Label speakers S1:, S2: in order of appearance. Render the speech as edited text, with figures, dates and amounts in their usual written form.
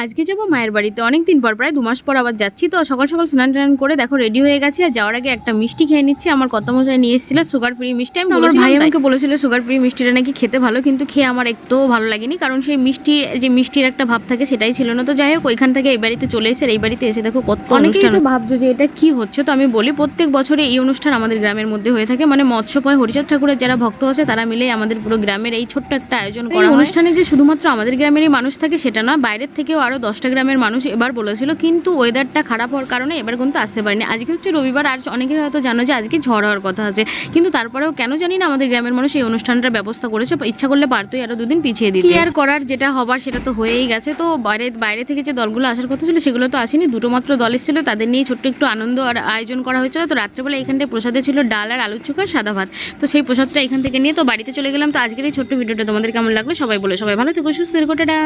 S1: আজকে যাবো মায়ের বাড়িতে, অনেকদিন পর, প্রায় 2 মাস পর আবার যাচ্ছি। তো সকাল সকাল স্নান টান করে দেখো রেডি হয়ে গেছি, আর যাওয়ার আগে একটা মিষ্টি খেয়ে নিচ্ছি। আমার কর্তামশাই নিয়ে এসেছিল সুগার ফ্রি মিষ্টি। আমি আমার ভাই আমাকে বলেছিল সুগার ফ্রি মিষ্টিটা নাকি খেতে ভালো, কিন্তু খেয়ে আমার একটুও ভালো লাগেনি, কারণ সেই মিষ্টির একটা ভাব থাকে সেটাই ছিল না। তো যাই হোক, ওইখান থেকে এই বাড়িতে চলে এসে, এই বাড়িতে এসে দেখো কত অনুষ্ঠান। ভাবছো যে এটা কি হচ্ছে, তো আমি বলি প্রত্যেক বছরে এই অনুষ্ঠান আমাদের গ্রামের মধ্যে হয়ে থাকে। মানে মৎস্যপয় হরিচাঁদ ঠাকুরের যারা ভক্ত আছে তারা মিলে আমাদের পুরো গ্রামের এই ছোট্ট একটা আয়োজন করা। অনুষ্ঠানে যে শুধুমাত্র আমাদের গ্রামেরই মানুষ থাকে সেটা না, বাইরের থেকেও আরো 10টা গ্রামের মানুষ এবার বলেছিল, কিন্তু ওয়েদারটা খারাপ হওয়ার কারণে এবার কিন্তু আসতে পারিনি। আজকে হচ্ছে রবিবার, আর অনেকে হয়তো জানো যে আজকে ঝড় হওয়ার কথা আছে, কিন্তু তারপরেও কেন জানি না আমাদের গ্রামের মানুষ এই অনুষ্ঠানটার ব্যবস্থা করেছে। ইচ্ছা করলে পারতোই আরো 2 দিন পিছিয়ে দিতে। কি আর করার, যেটা হবার সেটা তো হয়েই গেছে। তো বাইরে থেকে যে দলগুলো আসার কথা ছিল সেগুলো তো আসেনি, 2টো মাত্র দল এসেছিল, তাদের নিয়ে ছোট্ট একটু আনন্দ আর আয়োজন করা হয়েছিল। তো রাত্রেবেলা এখানটায় প্রসাদে ছিল ডাল আর আলুর চোখা, সাদা ভাত। তো সেই প্রসাদটা এখান থেকে নিয়ে তো বাড়িতে চলে গেলাম। তো আজকের এই ছোট্ট ভিডিওটা তোমাদের কেমন লাগলো সবাই বলে, সবাই ভালো থেকো, সুস্থ থেকো, টাটা।